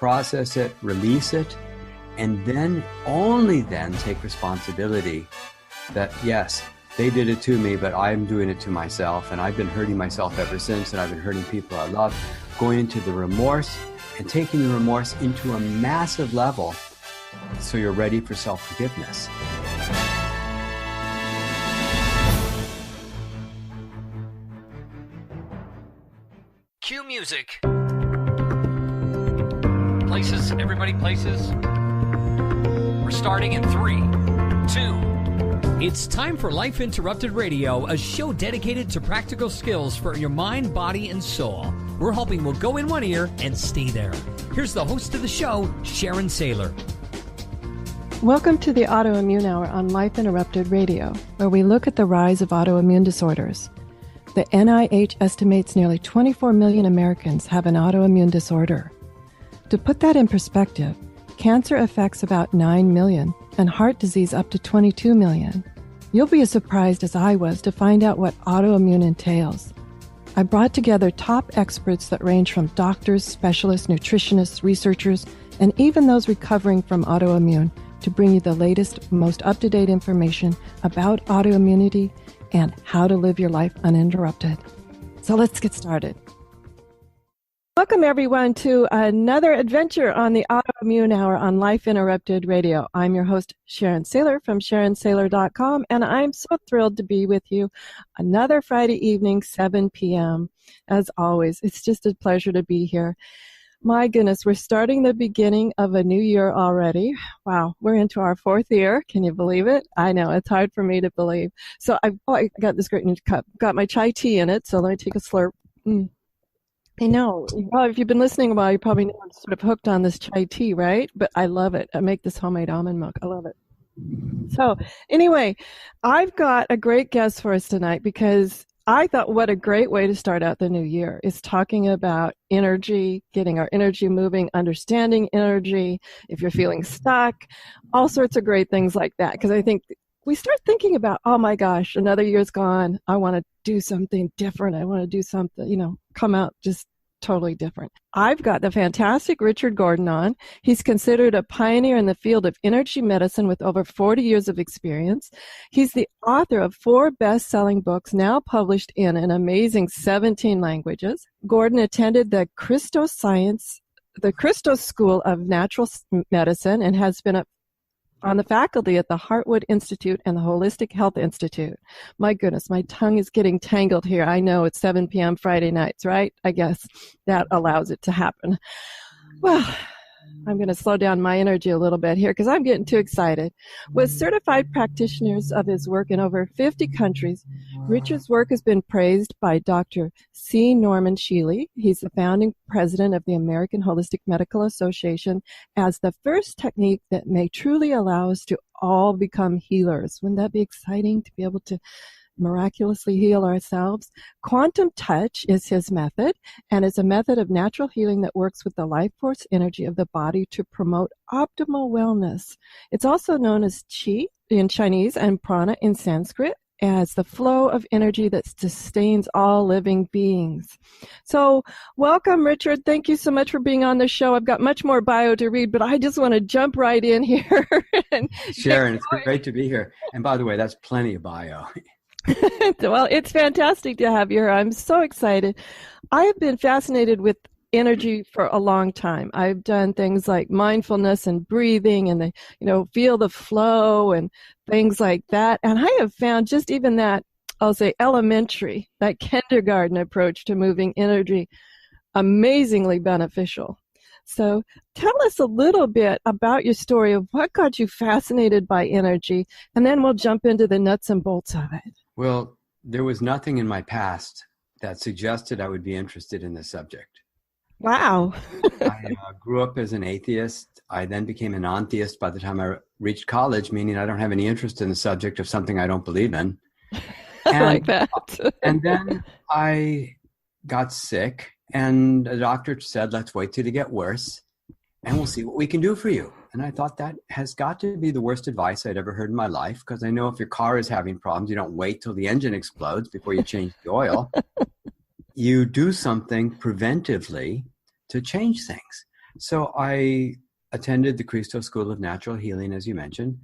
process it, release it, and then only then take responsibility that, yes, they did it to me, but I'm doing it to myself, and I've been hurting myself ever since, and I've been hurting people I love. Going into the remorse and taking the remorse into a massive level so you're ready for self-forgiveness. Cue music. Places, everybody places. We're starting in 3, 2. It's time for Life Interrupted Radio, a show dedicated to practical skills for your mind, body, and soul. We're hoping we'll go in one ear and stay there. Here's the host of the show, Sharon Saylor. Welcome to the Autoimmune Hour on Life Interrupted Radio, where we look at the rise of autoimmune disorders. The NIH estimates nearly 24 million Americans have an autoimmune disorder. To put that in perspective, cancer affects about 9 million and heart disease up to 22 million. You'll be as surprised as I was to find out what autoimmune entails. I brought together top experts that range from doctors, specialists, nutritionists, researchers, and even those recovering from autoimmune to bring you the latest, most up-to-date information about autoimmunity and how to live your life uninterrupted. So let's get started. Welcome, everyone, to another adventure on the Autoimmune Hour on Life Interrupted Radio. I'm your host, Sharon Saylor from SharonSaylor.com, and I'm so thrilled to be with you another Friday evening, 7 p.m. As always, it's just a pleasure to be here. My goodness, we're starting the beginning of a new year already. Wow, we're into our 4th year. Can you believe it? I know, it's hard for me to believe. So I got this great new cup. Got my chai tea in it, so let me take a slurp. I know, if you've been listening a while, you probably know I'm sort of hooked on this chai tea, right? But I love it. I make this homemade almond milk. I love it. So anyway, I've got a great guest for us tonight because I thought what a great way to start out the new year is talking about energy, getting our energy moving, understanding energy, if you're feeling stuck, all sorts of great things like that. Because I think we start thinking about, oh my gosh, another year's gone. I want to do something different. I want to do something, come out just totally different. I've got the fantastic Richard Gordon on. He's considered a pioneer in the field of energy medicine with over 40 years of experience. He's the author of 4 best-selling books now published in an amazing 17 languages. Gordon attended the Christos School of Natural Medicine and has been on the faculty at the Hartwood Institute and the Holistic Health Institute. My goodness, my tongue is getting tangled here. I know it's 7 p.m. Friday nights, right? I guess that allows it to happen. Well, I'm going to slow down my energy a little bit here because I'm getting too excited. With certified practitioners of his work in over 50 countries, Richard's work has been praised by Dr. C. Norman Shealy. He's the founding president of the American Holistic Medical Association as the first technique that may truly allow us to all become healers. Wouldn't that be exciting to be able to miraculously heal ourselves? Quantum touch is his method, and it's a method of natural healing that works with the life force energy of the body to promote optimal wellness. It's also known as Qi in Chinese and Prana in Sanskrit, as the flow of energy that sustains all living beings. So welcome, Richard. Thank you so much for being on the show. I've got much more bio to read, but I just want to jump right in here. Sharon, it's great to be here. And by the way, that's plenty of bio. Well, it's fantastic to have you here. I'm so excited. I have been fascinated with energy for a long time. I've done things like mindfulness and breathing and feel the flow and things like that. And I have found just even that, I'll say elementary, that kindergarten approach to moving energy amazingly beneficial. So tell us a little bit about your story of what got you fascinated by energy, and then we'll jump into the nuts and bolts of it. Well, there was nothing in my past that suggested I would be interested in this subject. Wow. I grew up as an atheist. I then became a non-theist by the time I reached college, meaning I don't have any interest in the subject of something I don't believe in. I like that. And then I got sick, and the doctor said, let's wait till you get worse, and we'll see what we can do for you. And I thought that has got to be the worst advice I'd ever heard in my life, because I know if your car is having problems, you don't wait till the engine explodes before you change the oil. You do something preventively to change things. So I attended the Cristo School of Natural Healing, as you mentioned.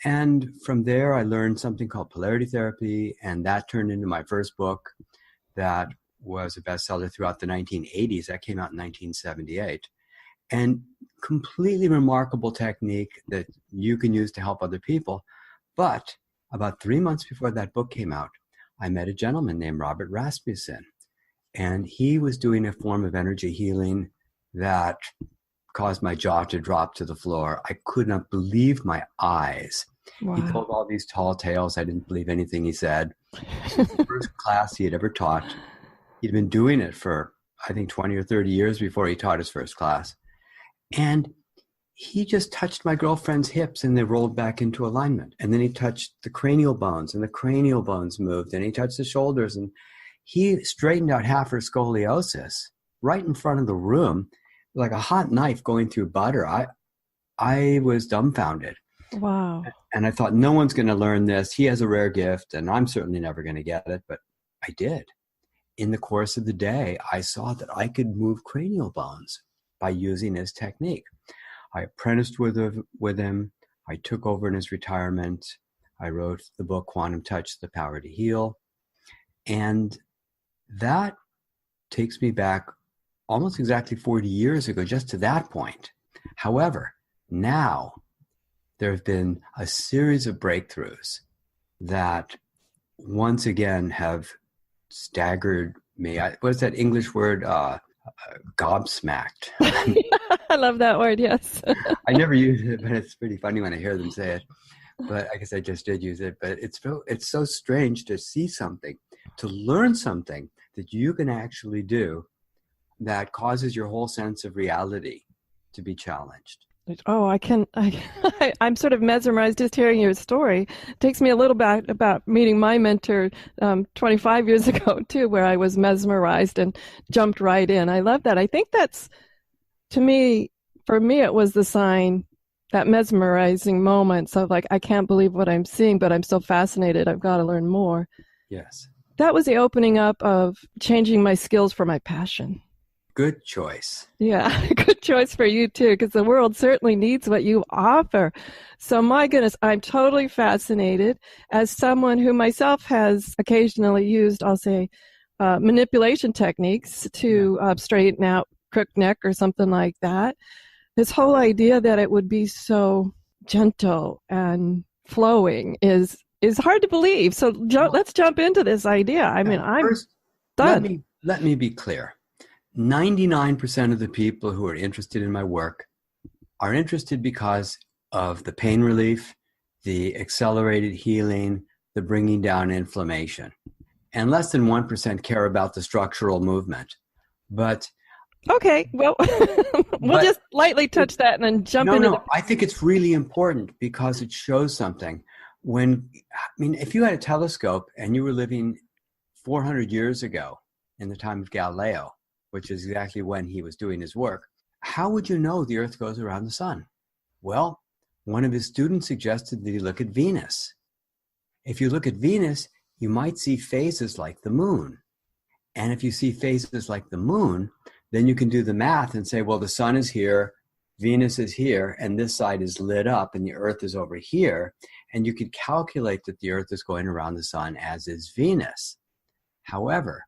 And from there, I learned something called polarity therapy, and that turned into my first book that was a bestseller throughout the 1980s. That came out in 1978. And completely remarkable technique that you can use to help other people. But about 3 months before that book came out, I met a gentleman named Robert Rasmussen, and he was doing a form of energy healing that caused my jaw to drop to the floor. I could not believe my eyes. Wow. He told all these tall tales. I didn't believe anything he said. It was the first class he had ever taught. He'd been doing it for, I think, 20 or 30 years before he taught his first class. And he just touched my girlfriend's hips and they rolled back into alignment. And then he touched the cranial bones and the cranial bones moved. And he touched the shoulders and he straightened out half her scoliosis right in front of the room, like a hot knife going through butter. I was dumbfounded. Wow. And I thought, no one's going to learn this. He has a rare gift, and I'm certainly never going to get it. But I did. In the course of the day, I saw that I could move cranial bones by using his technique. I apprenticed with him. I took over in his retirement. I wrote the book, Quantum Touch, The Power to Heal. And that takes me back almost exactly 40 years ago, just to that point. However, now there have been a series of breakthroughs that once again have staggered me. What's that English word? Gobsmacked. I love that word, yes. I never use it, but it's pretty funny when I hear them say it. But I guess I just did use it. But it's so strange to see something, to learn something that you can actually do that causes your whole sense of reality to be challenged. Oh, I'm sort of mesmerized just hearing your story. It takes me a little bit about meeting my mentor 25 years ago, too, where I was mesmerized and jumped right in. I love that. I think that's, for me, it was the sign, that mesmerizing moments of like, I can't believe what I'm seeing, but I'm so fascinated. I've got to learn more. Yes. That was the opening up of changing my skills for my passion. Good choice. Yeah, good choice for you too, because the world certainly needs what you offer. So my goodness, I'm totally fascinated as someone who myself has occasionally used, I'll say, manipulation techniques to straighten out crooked neck or something like that. This whole idea that it would be so gentle and flowing is hard to believe. So let's jump into this idea. I mean, I'm done. Let me be clear. 99% of the people who are interested in my work are interested because of the pain relief, the accelerated healing, the bringing down inflammation. And less than 1% care about the structural movement. But okay, well, we'll just lightly touch that and then jump into No, I think it's really important because it shows something. If you had a telescope and you were living 400 years ago in the time of Galileo, which is exactly when he was doing his work, how would you know the Earth goes around the sun? Well, one of his students suggested that he look at Venus. If you look at Venus, you might see phases like the moon. And if you see phases like the moon, then you can do the math and say, well, the sun is here, Venus is here, and this side is lit up and the Earth is over here. And you could calculate that the Earth is going around the sun, as is Venus. However,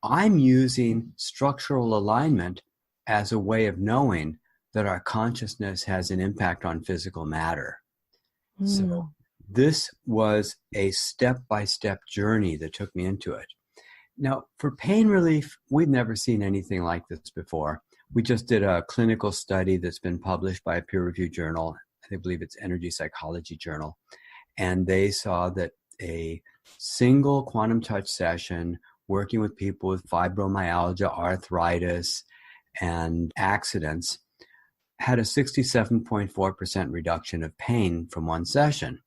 I'm using structural alignment as a way of knowing that our consciousness has an impact on physical matter. So this was a step-by-step journey that took me into it. Now, for pain relief, we've never seen anything like this before. We just did a clinical study that's been published by a peer-reviewed journal. I believe it's Energy Psychology Journal. And they saw that a single quantum touch session working with people with fibromyalgia, arthritis, and accidents had a 67.4% reduction of pain from one session.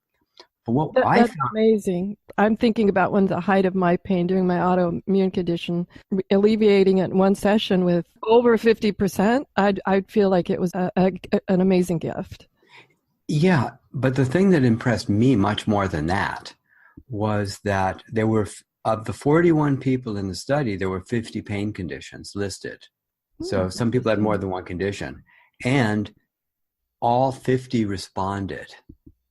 But that's amazing. I'm thinking about when the height of my pain during my autoimmune condition, alleviating it in one session with over 50%, I'd feel like it was an amazing gift. Yeah, but the thing that impressed me much more than that was that there were, of the 41 people in the study, there were 50 pain conditions listed. So some people had more than one condition, and all 50 responded.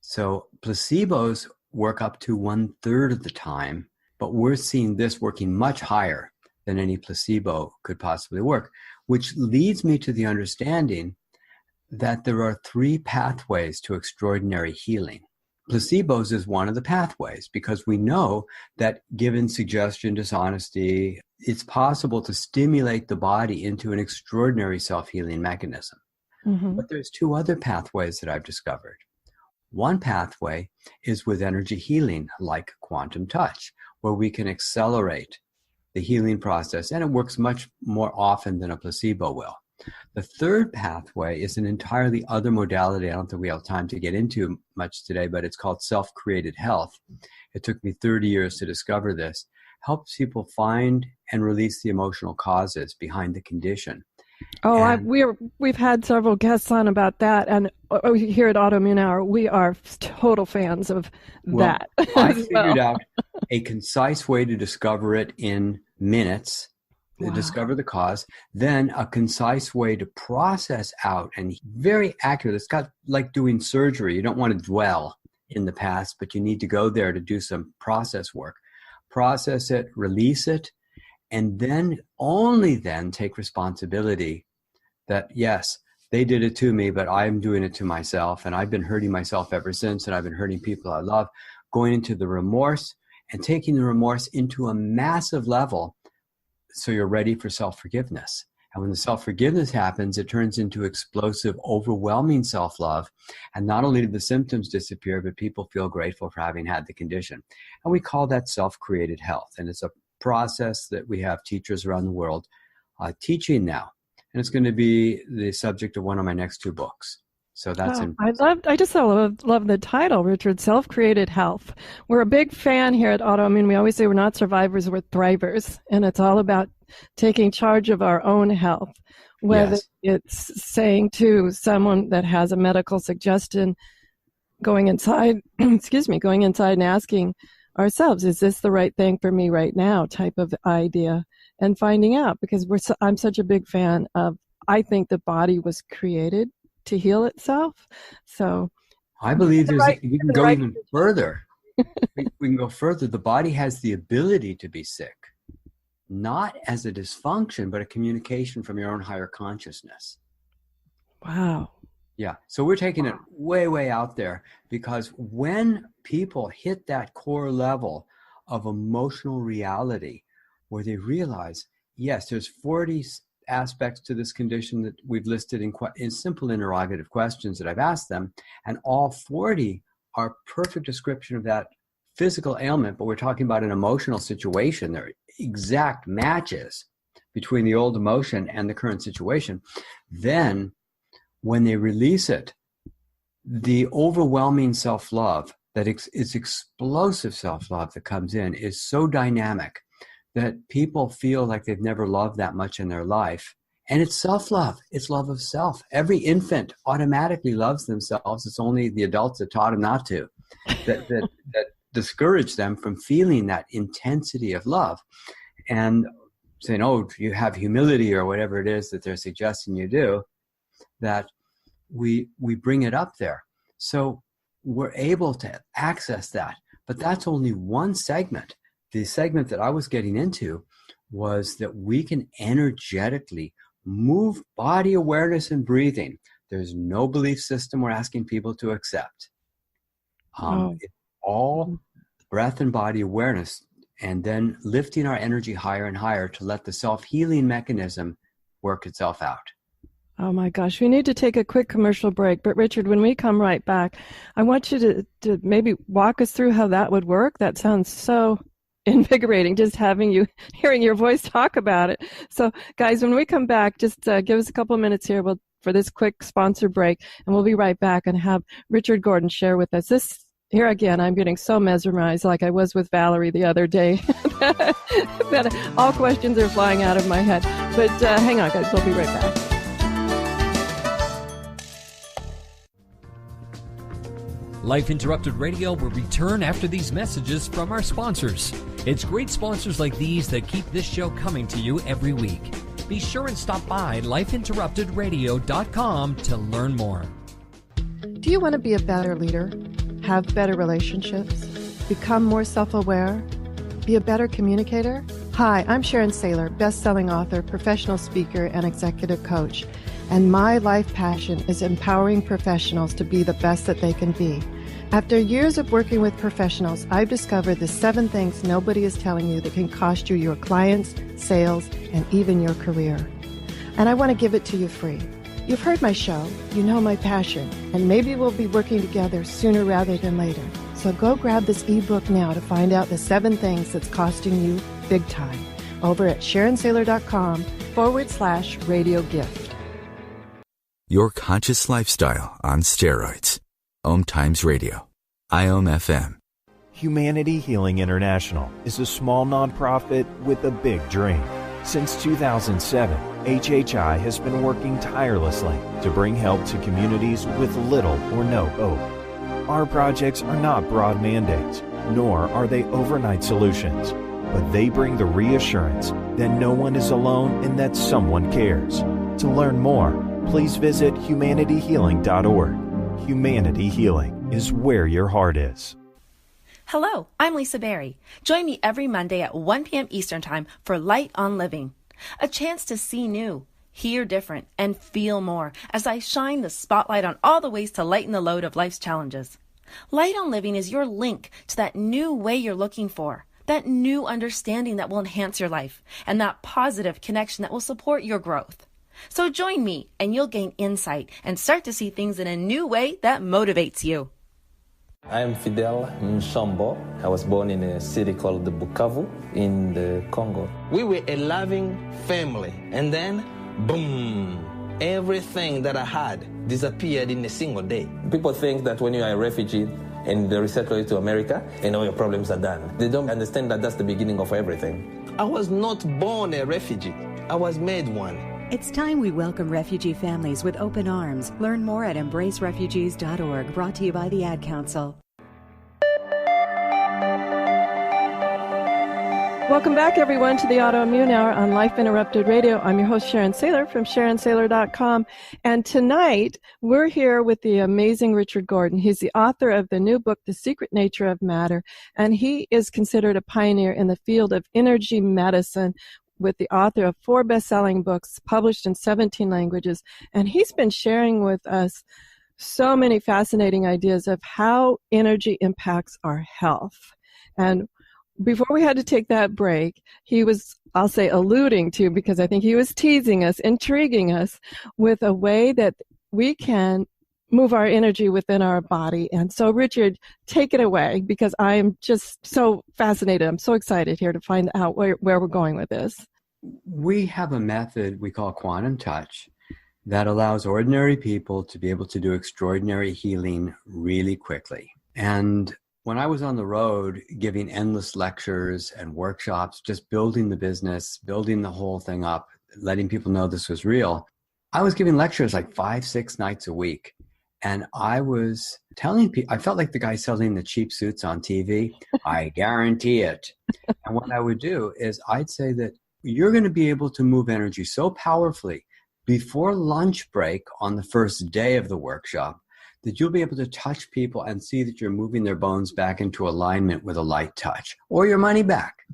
So placebos work up to 1/3 of the time, but we're seeing this working much higher than any placebo could possibly work, which leads me to the understanding that there are 3 pathways to extraordinary healing. Placebos is one of the pathways because we know that given suggestion, dishonesty, it's possible to stimulate the body into an extraordinary self-healing mechanism. Mm-hmm. But there's 2 other pathways that I've discovered. One pathway is with energy healing, like quantum touch, where we can accelerate the healing process, and it works much more often than a placebo will. The third pathway is an entirely other modality I don't think we have time to get into much today, but it's called self-created health. It took me 30 years to discover this. Helps people find and release the emotional causes behind the condition. Oh, we've had several guests on about that, and here at Autoimmune Hour, we are total fans of that. I figured out a concise way to discover it in minutes, to discover the cause, then a concise way to process out, and very accurate. It's got like doing surgery. You don't want to dwell in the past, but you need to go there to do some process work. Process it, release it, and then only then take responsibility that, yes, they did it to me, but I'm doing it to myself, and I've been hurting myself ever since, and I've been hurting people I love, going into the remorse and taking the remorse into a massive level so you're ready for self-forgiveness. And when the self-forgiveness happens, it turns into explosive, overwhelming self-love. And not only do the symptoms disappear, but people feel grateful for having had the condition. And we call that self-created health. And it's a process that we have teachers around the world teaching now. And it's going to be the subject of one of my next 2 books. So that's I just love the title, Richard, Self-Created Health. We're a big fan here at Autoimmune. We always say we're not survivors, we're thrivers. And it's all about taking charge of our own health, whether it's saying to someone that has a medical suggestion, going inside and asking ourselves, is this the right thing for me right now, type of idea, and finding out, because I'm such a big fan of, I think the body was created to heal itself. So I believe we can go even further. We can go further. The body has the ability to be sick, not as a dysfunction, but a communication from your own higher consciousness. Wow. Yeah. So we're taking it way, way out there, because when people hit that core level of emotional reality where they realize, yes, there's 40 aspects to this condition that we've listed in simple interrogative questions that I've asked them, and all 40 are perfect description of that physical ailment, but we're talking about an emotional situation. There are exact matches between the old emotion and the current situation. Then when they release it, the overwhelming self-love, that it's explosive self-love that comes in, is so dynamic that people feel like they've never loved that much in their life. And it's self-love. It's love of self. Every infant automatically loves themselves. It's only the adults that taught them not to, that discourage them from feeling that intensity of love. And saying, oh, you have humility or whatever it is that they're suggesting you do, that we bring it up there. So we're able to access that. But that's only one segment. The segment that I was getting into was that we can energetically move body awareness and breathing. There's no belief system we're asking people to accept. It's all breath and body awareness, and then lifting our energy higher and higher to let the self-healing mechanism work itself out. Oh my gosh, we need to take a quick commercial break. But Richard, when we come right back, I want you to maybe walk us through how that would work. That sounds so invigorating, just hearing your voice talk about it. So guys, when we come back, just give us a couple of minutes here for this quick sponsor break, and we'll be right back and have Richard Gordon share with us. This here again, I'm getting so mesmerized, like I was with Valerie the other day, that all questions are flying out of my head. But hang on, guys, we'll be right back. Life Interrupted Radio will return after these messages from our sponsors. It's great sponsors like these that keep this show coming to you every week. Be sure and stop by lifeinterruptedradio.com to learn more. Do you want to be a better leader? Have better relationships? Become more self-aware? Be a better communicator? Hi, I'm Sharon Saylor, best-selling author, professional speaker, and executive coach. And my life passion is empowering professionals to be the best that they can be. After years of working with professionals, I've discovered the 7 things nobody is telling you that can cost you your clients, sales, and even your career. And I want to give it to you free. You've heard my show, you know my passion, and maybe we'll be working together sooner rather than later. So go grab this ebook now to find out the 7 things that's costing you big time over at SharonSaylor.com/radio gift. Your conscious lifestyle on steroids. OMTimes Radio. IOM-FM. Humanity Healing International is a small nonprofit with a big dream. Since 2007, HHI has been working tirelessly to bring help to communities with little or no hope. Our projects are not broad mandates, nor are they overnight solutions, but they bring the reassurance that no one is alone and that someone cares. To learn more, please visit humanityhealing.org. Humanity Healing is where your heart is. Hello, I'm Lisa Berry. Join me every Monday at 1 p.m. Eastern Time for Light on Living, a chance to see new, hear different, and feel more as I shine the spotlight on all the ways to lighten the load of life's challenges. Light on Living is your link to that new way you're looking for, that new understanding that will enhance your life, and that positive connection that will support your growth. So join me and you'll gain insight and start to see things in a new way that motivates you. I am Fidel Mshombo. I was born in a city called Bukavu in the Congo. We were a loving family, and then, boom, everything that I had disappeared in a single day. People think that when you are a refugee and they resettle you to America and all your problems are done. They don't understand that that's the beginning of everything. I was not born a refugee. I was made one. It's time we welcome refugee families with open arms. Learn more at embracerefugees.org, brought to you by the Ad Council. Welcome back, everyone, to the Autoimmune Hour on Life Interrupted Radio. I'm your host, Sharon Saylor from SharonSaylor.com. And tonight, we're here with the amazing Richard Gordon. He's the author of the new book, The Secret Nature of Matter, and he is considered a pioneer in the field of energy medicine, with the author of 4 best-selling books published in 17 languages. And he's been sharing with us so many fascinating ideas of how energy impacts our health. And before we had to take that break, he was, I'll say, alluding to, because I think he was teasing us, intriguing us with a way that we can move our energy within our body. And so, Richard, take it away, because I am just so fascinated. I'm so excited here to find out where we're going with this. We have a method we call quantum touch that allows ordinary people to be able to do extraordinary healing really quickly. And when I was on the road giving endless lectures and workshops, just building the business, building the whole thing up, letting people know this was real, I was giving lectures like 5-6 nights a week. And I was telling people, I felt like the guy selling the cheap suits on TV. I guarantee it. And what I would do is I'd say that you're going to be able to move energy so powerfully before lunch break on the first day of the workshop that you'll be able to touch people and see that you're moving their bones back into alignment with a light touch, or your money back.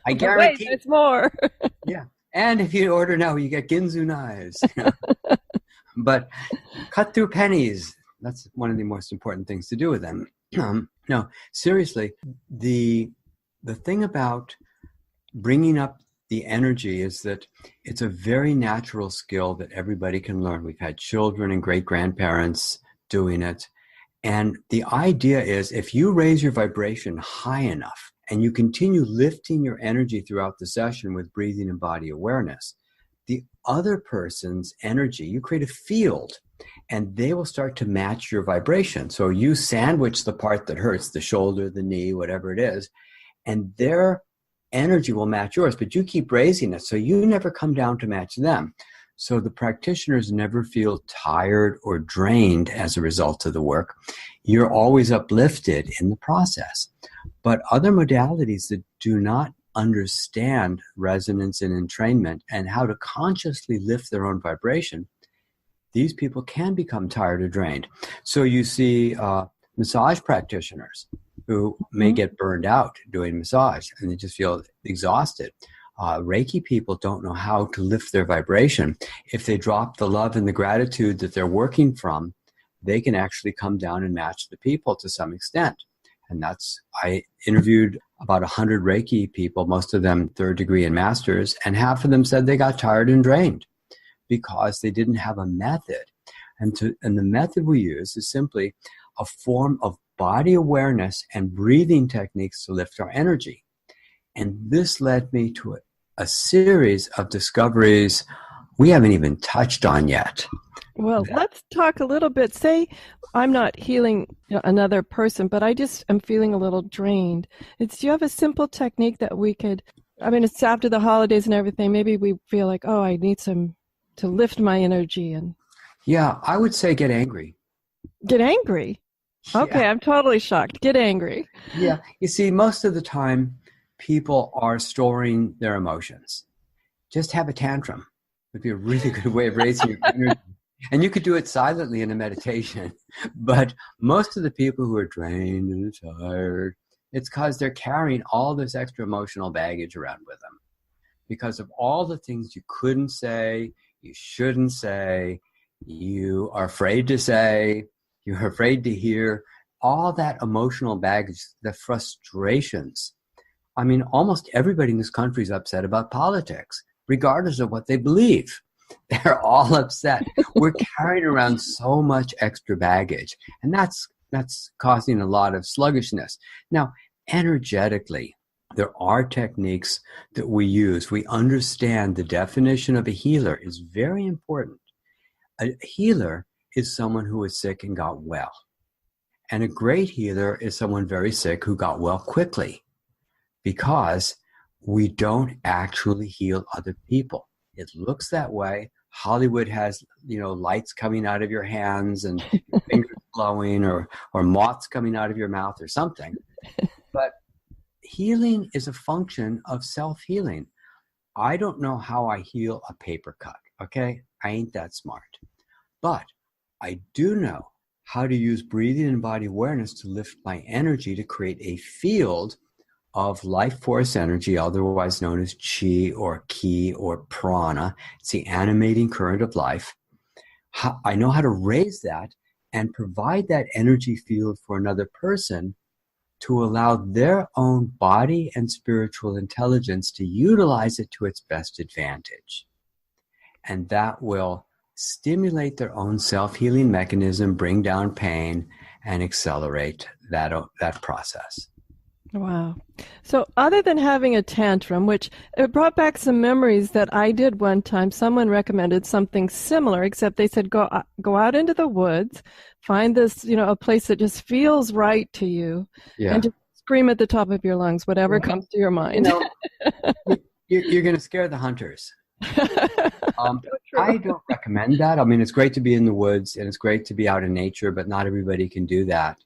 I guarantee. Wait, it's more. Yeah. And if you order now, you get Ginzu knives. But cut through pennies. That's one of the most important things to do with them. No, seriously, the thing about bringing up the energy is that it's a very natural skill that everybody can learn. We've had children and great-grandparents doing it. And the idea is if you raise your vibration high enough and you continue lifting your energy throughout the session with breathing and body awareness, the other person's energy, you create a field and they will start to match your vibration. So you sandwich the part that hurts, the shoulder, the knee, whatever it is, and their energy will match yours, but you keep raising it. So you never come down to match them. So the practitioners never feel tired or drained as a result of the work. You're always uplifted in the process. But other modalities that do not understand resonance and entrainment and how to consciously lift their own vibration, these people can become tired or drained. So you see massage practitioners who may get burned out doing massage and they just feel exhausted. Reiki people don't know how to lift their vibration. If they drop the love and the gratitude that they're working from, they can actually come down and match the people to some extent. And I interviewed about 100 Reiki people, most of them third degree and masters, and half of them said they got tired and drained because they didn't have a method. And the method we use is simply a form of body awareness and breathing techniques to lift our energy. And this led me to a series of discoveries we haven't even touched on yet. Well, let's talk a little bit. Say I'm not healing another person, but I just am feeling a little drained. Do you have a simple technique that we could, it's after the holidays and everything, maybe we feel like, oh, I need some to lift my energy. And yeah, I would say get angry. Get angry? Okay, yeah. I'm totally shocked. Get angry. Yeah, you see, most of the time, people are storing their emotions. Just have a tantrum would be a really good way of raising your energy. And you could do it silently in a meditation. But most of the people who are drained and tired, it's because they're carrying all this extra emotional baggage around with them. Because of all the things you couldn't say, you shouldn't say, you are afraid to say, you're afraid to hear, all that emotional baggage, the frustrations. Almost everybody in this country is upset about politics, regardless of what they believe. They're all upset. We're carrying around so much extra baggage, and that's causing a lot of sluggishness. Now, energetically, there are techniques that we use. We understand the definition of a healer is very important. A healer is someone who is sick and got well. And a great healer is someone very sick who got well quickly, because we don't actually heal other people. It looks that way. Hollywood has, lights coming out of your hands and your fingers glowing or moths coming out of your mouth or something. But healing is a function of self-healing. I don't know how I heal a paper cut, okay? I ain't that smart. But I do know how to use breathing and body awareness to lift my energy to create a field of life force energy, otherwise known as chi or ki or prana. It's the animating current of life. I know how to raise that and provide that energy field for another person to allow their own body and spiritual intelligence to utilize it to its best advantage. And that will stimulate their own self-healing mechanism, bring down pain, and accelerate that process. Wow. So other than having a tantrum, which it brought back some memories that I did one time, someone recommended something similar, except they said, go out into the woods, find this, a place that just feels right to you, and just scream at the top of your lungs, whatever comes to your mind. You're going to scare the hunters. I don't recommend that. It's great to be in the woods and it's great to be out in nature, but not everybody can do that.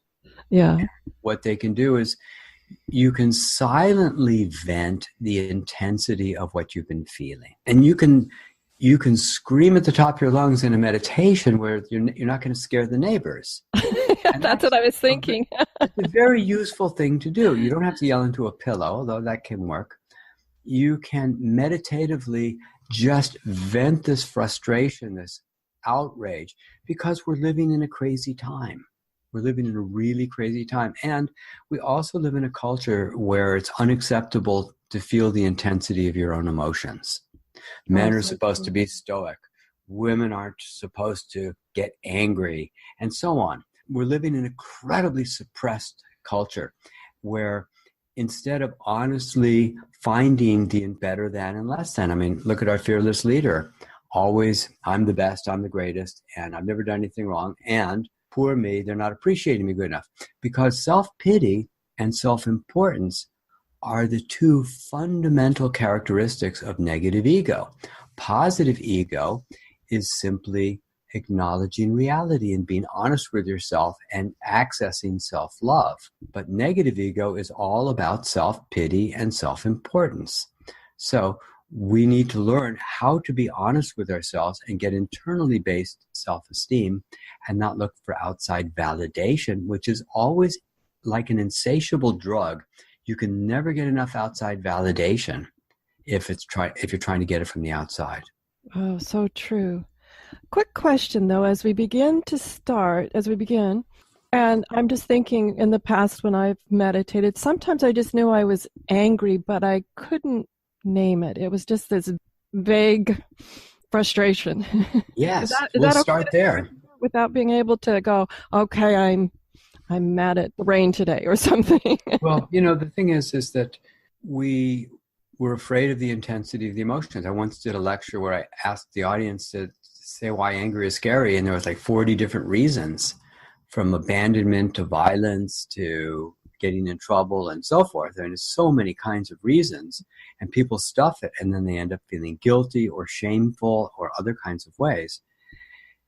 Yeah. What they can do is you can silently vent the intensity of what you've been feeling. And you can scream at the top of your lungs in a meditation where you're not going to scare the neighbors. That's what I was thinking. It's a very useful thing to do. You don't have to yell into a pillow, although that can work. You can meditatively just vent this frustration, this outrage, because we're living in a crazy time. We're living in a really crazy time. And we also live in a culture where it's unacceptable to feel the intensity of your own emotions. Men are supposed to be stoic. Women aren't supposed to get angry, and so on. We're living in an incredibly suppressed culture where instead of honestly finding the better than and less than, look at our fearless leader. Always, I'm the best, I'm the greatest, and I've never done anything wrong, and poor me, they're not appreciating me good enough. Because self-pity and self-importance are the two fundamental characteristics of negative ego. Positive ego is simply acknowledging reality and being honest with yourself and accessing self-love. But negative ego is all about self-pity and self-importance. So we need to learn how to be honest with ourselves and get internally based self-esteem and not look for outside validation, which is always like an insatiable drug. You can never get enough outside validation if you're trying to get it from the outside. Oh, so true. Quick question, though, as we begin, and I'm just thinking in the past when I've meditated, sometimes I just knew I was angry, but I couldn't name it. It was just this vague frustration. Yes, let's start there. Without being able to go, okay, I'm mad at the rain today or something. Well, the thing is that we were afraid of the intensity of the emotions. I once did a lecture where I asked the audience to say why anger is scary, and there was like 40 different reasons, from abandonment to violence to getting in trouble and so forth. And there's so many kinds of reasons, and people stuff it, and then they end up feeling guilty or shameful or other kinds of ways.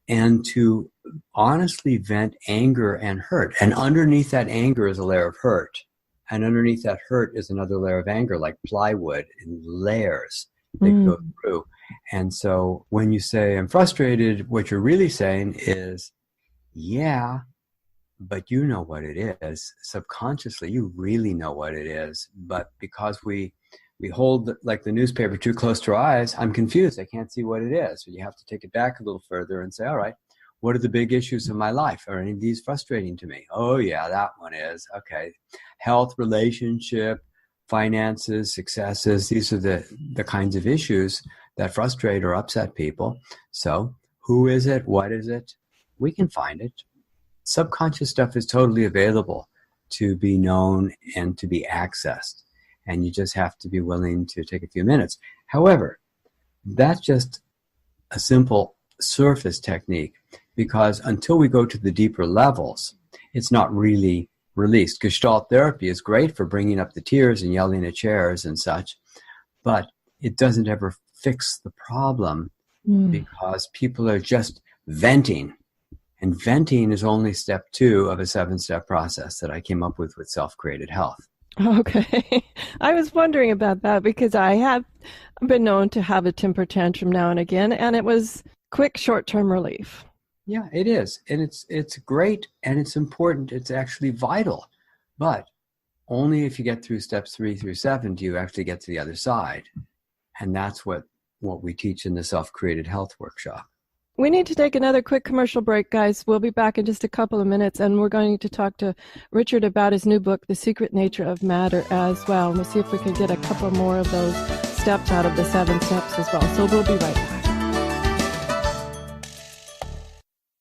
And to honestly vent anger and hurt, and underneath that anger is a layer of hurt, and underneath that hurt is another layer of anger, like plywood in layers that go through. And so when you say I'm frustrated, what you're really saying is, yeah, but you know what it is. Subconsciously, you really know what it is. But because we hold like the newspaper too close to our eyes, I'm confused. I can't see what it is. So you have to take it back a little further and say, all right, what are the big issues of my life? Are any of these frustrating to me? Oh, yeah, that one is. Okay. Health, relationship, finances, successes. These are the kinds of issues that frustrate or upset people. So who is it? What is it? We can find it. Subconscious stuff is totally available to be known and to be accessed. And you just have to be willing to take a few minutes. However, that's just a simple surface technique, because until we go to the deeper levels, it's not really released. Gestalt therapy is great for bringing up the tears and yelling at chairs and such, but it doesn't ever fix the problem because people are just venting. And venting is only step 2 of a 7-step process that I came up with Self-Created Health. Okay. I was wondering about that because I have been known to have a temper tantrum now and again, and it was quick short-term relief. Yeah, it is. And it's great and it's important. It's actually vital. But only if you get through steps 3 through 7 do you actually get to the other side. And that's what we teach in the Self-Created Health workshop. We need to take another quick commercial break, guys. We'll be back in just a couple of minutes, and we're going to talk to Richard about his new book, The Secret Nature of Matter, as well. And we'll see if we can get a couple more of those steps out of the 7 steps as well. So we'll be right back.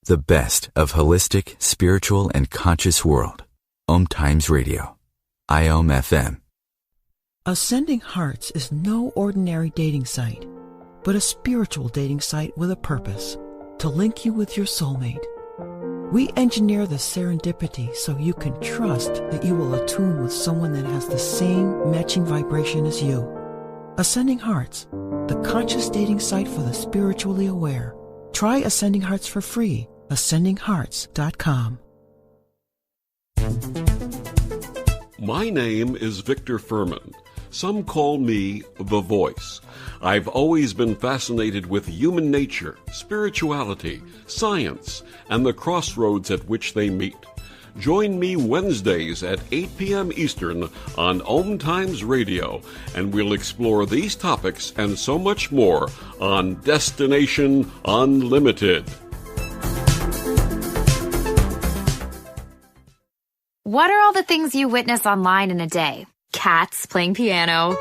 The best of holistic, spiritual, and conscious world. OMTimes Radio. IOM FM. Ascending Hearts is no ordinary dating site, but a spiritual dating site with a purpose, to link you with your soulmate. We engineer the serendipity so you can trust that you will attune with someone that has the same matching vibration as you. Ascending Hearts, the conscious dating site for the spiritually aware. Try Ascending Hearts for free. AscendingHearts.com. My name is Victor Furman. Some call me The Voice. I've always been fascinated with human nature, spirituality, science, and the crossroads at which they meet. Join me Wednesdays at 8 p.m. Eastern on OMTimes Radio, and we'll explore these topics and so much more on Destination Unlimited. What are all the things you witness online in a day? Cats playing piano,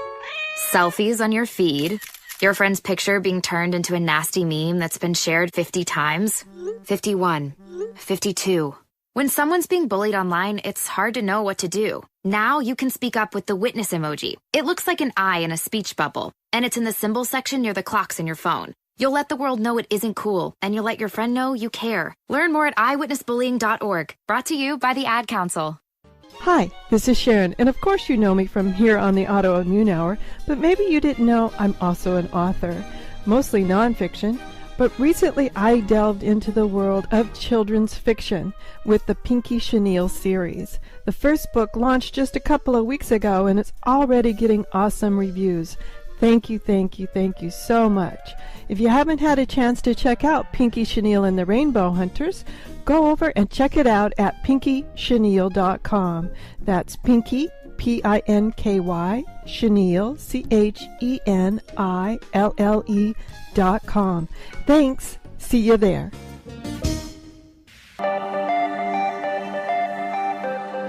selfies on your feed, your friend's picture being turned into a nasty meme that's been shared 50 times, 51, 52. When someone's being bullied online, it's hard to know what to do. Now you can speak up with the witness emoji. It looks like an eye in a speech bubble, and it's in the symbol section near the clocks in your phone. You'll let the world know it isn't cool, and you'll let your friend know you care. Learn more at eyewitnessbullying.org. Brought to you by the Ad Council. Hi, this is Sharon, and of course you know me from here on the Autoimmune Hour, but maybe you didn't know I'm also an author, mostly nonfiction, But recently I delved into the world of children's fiction with the Pinky Chenille series. The first book launched just a couple of weeks ago, and it's already getting awesome reviews. Thank you, thank you, thank you so much. If you haven't had a chance to check out Pinky Chenille and the Rainbow Hunters, go over and check it out at pinkychenille.com. That's Pinky, P-I-N-K-Y, Chenille, CHENILLE.com. Thanks. See you there.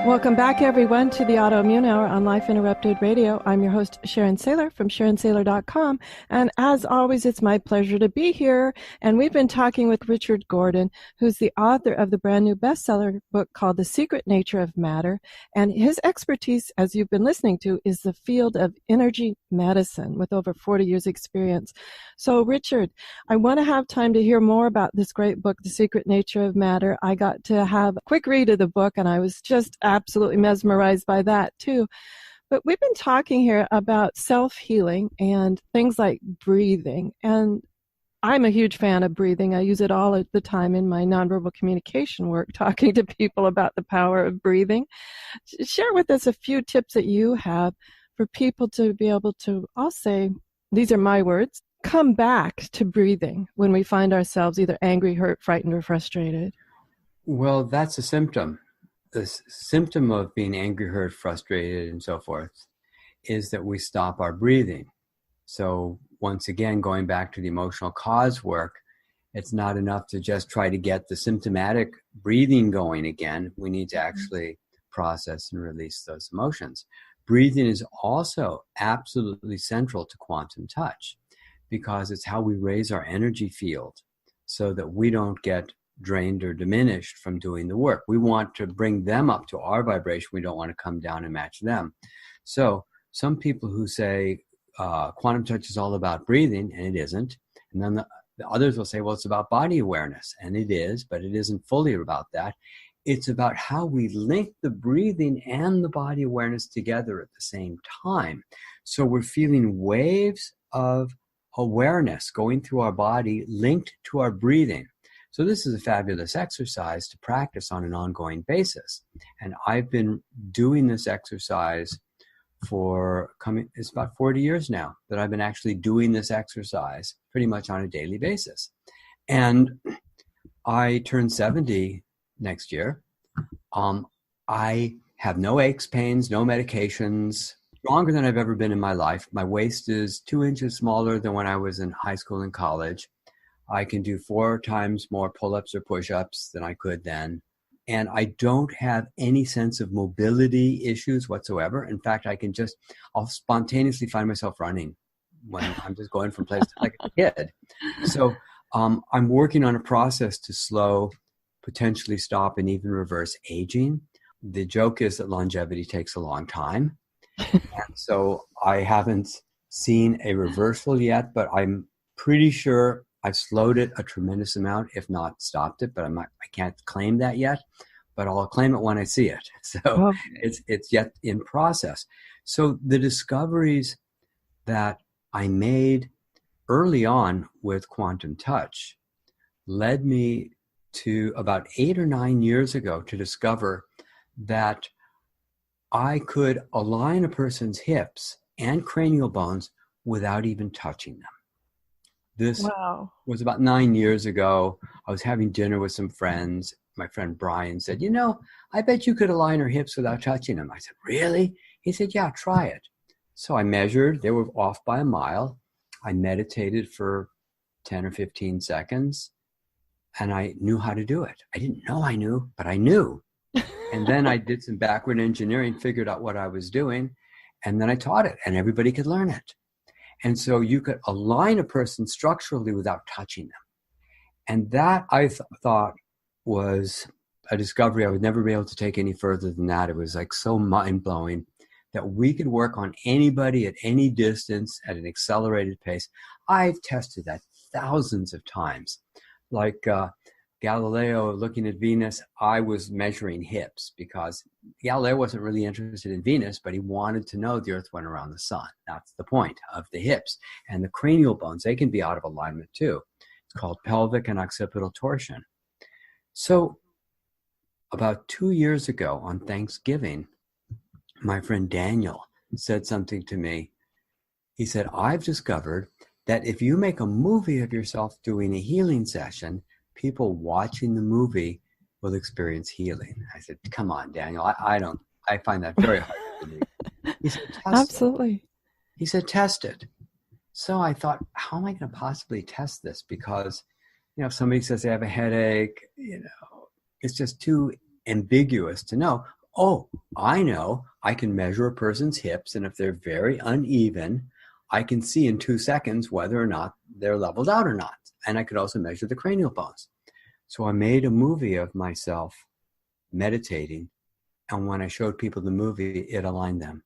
Welcome back, everyone, to the Autoimmune Hour on Life Interrupted Radio. I'm your host, Sharon Saylor from SharonSaylor.com. And as always, it's my pleasure to be here. And we've been talking with Richard Gordon, who's the author of the brand new bestseller book called The Secret Nature of Matter. And his expertise, as you've been listening to, is the field of energy medicine with over 40 years experience. So, Richard, I want to have time to hear more about this great book, The Secret Nature of Matter. I got to have a quick read of the book, and I was just absolutely mesmerized by that too. But we've been talking here about self-healing and things like breathing. And I'm a huge fan of breathing. I use it all at the time in my nonverbal communication work, talking to people about the power of breathing. Share with us a few tips that you have for people to be able to, I'll say, these are my words, come back to breathing when we find ourselves either angry, hurt, frightened, or frustrated. Well, that's a symptom. The symptom of being angry, hurt, frustrated, and so forth is that we stop our breathing. So once again, going back to the emotional cause work, it's not enough to just try to get the symptomatic breathing going again. We need to actually process and release those emotions. Breathing is also absolutely central to quantum touch because it's how we raise our energy field so that we don't get drained or diminished from doing the work. We want to bring them up to our vibration. We don't want to come down and match them. So some people who say quantum touch is all about breathing, and it isn't. And then the others will say, well, it's about body awareness. And it is, but it isn't fully about that. It's about how we link the breathing and the body awareness together at the same time. So we're feeling waves of awareness going through our body linked to our breathing. So this is a fabulous exercise to practice on an ongoing basis. And I've been doing this exercise it's about 40 years now that I've been actually doing this exercise pretty much on a daily basis. And I turn 70 next year. I have no aches, pains, no medications, stronger than I've ever been in my life. My waist is 2 inches smaller than when I was in high school and college. I can do 4 times more pull-ups or push-ups than I could then. And I don't have any sense of mobility issues whatsoever. In fact, I'll spontaneously find myself running when I'm just going from place to like a kid. So I'm working on a process to slow, potentially stop, and even reverse aging. The joke is that longevity takes a long time. And so I haven't seen a reversal yet, but I'm pretty sure I've slowed it a tremendous amount, if not stopped it, but I can't claim that yet, but I'll claim it when I see it. So it's yet in process. So the discoveries that I made early on with quantum touch led me to about 8 or 9 years ago to discover that I could align a person's hips and cranial bones without even touching them. This was about 9 years ago. I was having dinner with some friends. My friend Brian said, I bet you could align her hips without touching them. I said, really? He said, yeah, try it. So I measured. They were off by a mile. I meditated for 10 or 15 seconds, and I knew how to do it. I didn't know I knew, but I knew. And then I did some backward engineering, figured out what I was doing, and then I taught it, and everybody could learn it. And so you could align a person structurally without touching them. And that I thought was a discovery I would never be able to take any further than that. It was like so mind-blowing that we could work on anybody at any distance at an accelerated pace. I've tested that thousands of times. Like Galileo looking at Venus, I was measuring hips because Galileo wasn't really interested in Venus, but he wanted to know the Earth went around the sun. That's the point of the hips. And the cranial bones, they can be out of alignment too. It's called pelvic and occipital torsion. So about 2 years ago on Thanksgiving, my friend Daniel said something to me. He said, I've discovered that if you make a movie of yourself doing a healing session, people watching the movie will experience healing. I said, come on, Daniel, I find that very hard to believe. He said, test Absolutely. it. He said, test it. So I thought, how am I going to possibly test this? Because, if somebody says they have a headache, it's just too ambiguous to know. Oh, I know I can measure a person's hips, and if they're very uneven, I can see in 2 seconds whether or not they're leveled out or not. And I could also measure the cranial bones. So I made a movie of myself meditating. And when I showed people the movie, it aligned them.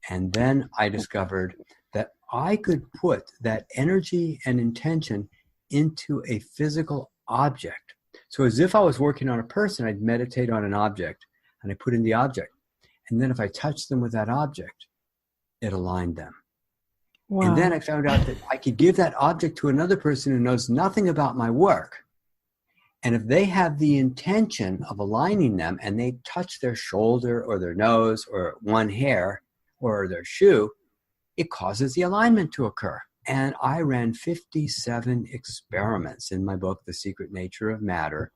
And then I discovered that I could put that energy and intention into a physical object. So as if I was working on a person, I'd meditate on an object and I put in the object. And then if I touched them with that object, it aligned them. Wow. And then I found out that I could give that object to another person who knows nothing about my work. And if they have the intention of aligning them and they touch their shoulder or their nose or one hair or their shoe, it causes the alignment to occur. And I ran 57 experiments in my book, The Secret Nature of Matter,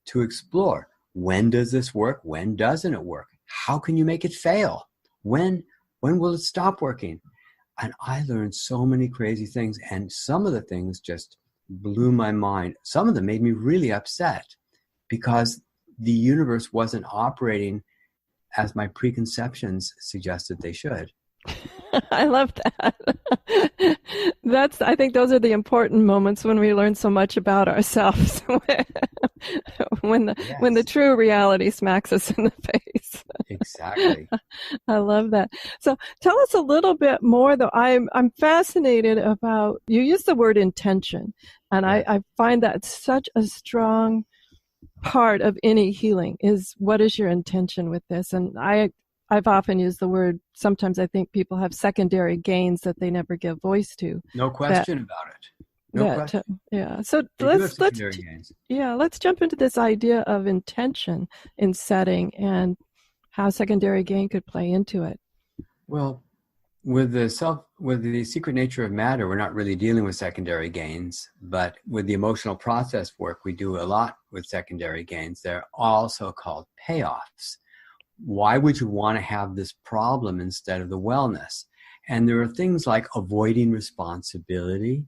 to explore when does this work? When doesn't it work? How can you make it fail? When will it stop working? And I learned so many crazy things. And some of the things just blew my mind. Some of them made me really upset because the universe wasn't operating as my preconceptions suggested they should. I love that. I think those are the important moments when we learn so much about ourselves. when the true reality smacks us in the face. Exactly. I love that. So tell us a little bit more, though. I'm fascinated about, you use the word intention, and I find that such a strong part of any healing is, what is your intention with this? And I've often used the word, sometimes I think people have secondary gains that they never give voice to. No question about it. No question. Yeah. So let's jump into this idea of intention in setting and how secondary gain could play into it. Well, with the secret nature of matter, we're not really dealing with secondary gains, but with the emotional process work, we do a lot with secondary gains. They're also called payoffs. Why would you want to have this problem instead of the wellness? And there are things like avoiding responsibility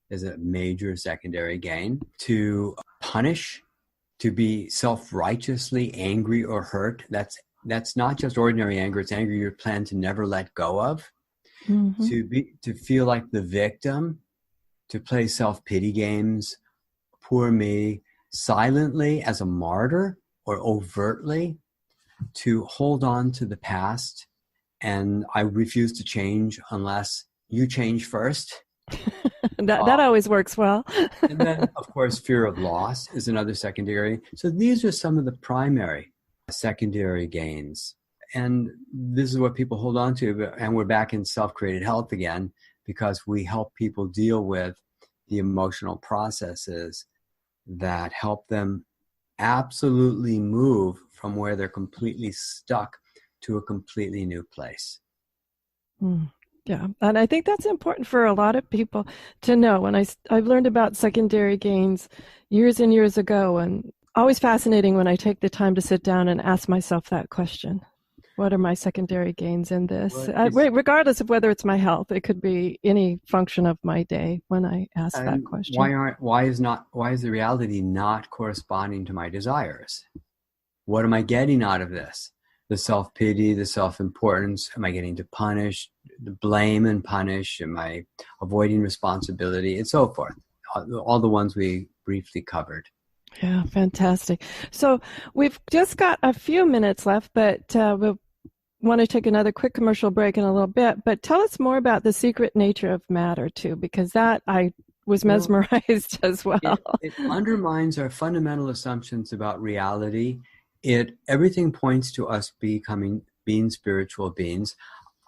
is a major secondary gain. To punish, to be self-righteously angry or hurt, that's not just ordinary anger, it's anger you plan to never let go of. Mm-hmm. To feel like the victim, to play self-pity games, poor me, silently as a martyr or overtly, to hold on to the past, and I refuse to change unless you change first. That always works well. And then, of course, fear of loss is another secondary. So these are some of the primary secondary gains. And this is what people hold on to. And we're back in self-created health again, because we help people deal with the emotional processes that help them absolutely move from where they're completely stuck to a completely new place. Yeah, and I think that's important for a lot of people to know. And I've learned about secondary gains years and years ago, and always fascinating when I take the time to sit down and ask myself that question. What are my secondary gains in this? Regardless of whether it's my health, it could be any function of my day when I ask that question. Why is the reality not corresponding to my desires? What am I getting out of this? The self-pity, the self-importance. Am I getting to punish, the blame and punish? Am I avoiding responsibility, and so forth? All the ones we briefly covered. Yeah, fantastic. So we've just got a few minutes left, but we'll want to take another quick commercial break in a little bit. But tell us more about the secret nature of matter, too, because that I was mesmerized as well. It undermines our fundamental assumptions about reality. Everything points to us being spiritual beings.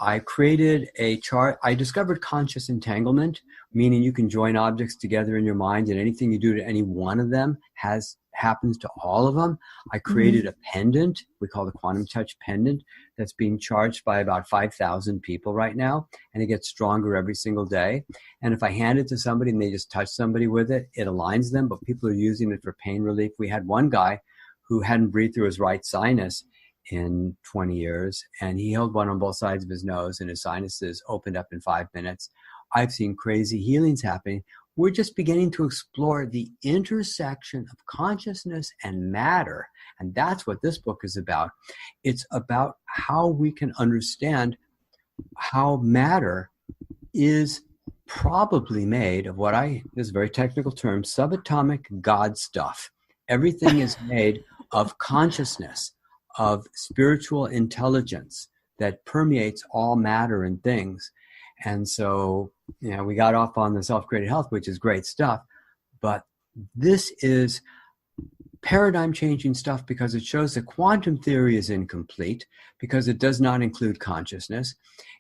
I created a chart. I discovered conscious entanglement, meaning you can join objects together in your mind, and anything you do to any one of them happens to all of them. I created a pendant we call the Quantum Touch pendant that's being charged by about 5,000 people right now, and it gets stronger every single day. And if I hand it to somebody and they just touch somebody with it, it aligns them, but people are using it for pain relief. We had one guy who hadn't breathed through his right sinus in 20 years, and he held one on both sides of his nose, and his sinuses opened up in 5 minutes. I've seen crazy healings happening. We're just beginning to explore the intersection of consciousness and matter, and that's what this book is about. It's about how we can understand how matter is probably made of this is a very technical term, subatomic God stuff. Everything is made of consciousness, of spiritual intelligence that permeates all matter and things. And so, we got off on the self-created health, which is great stuff, but this is paradigm-changing stuff because it shows that quantum theory is incomplete because it does not include consciousness.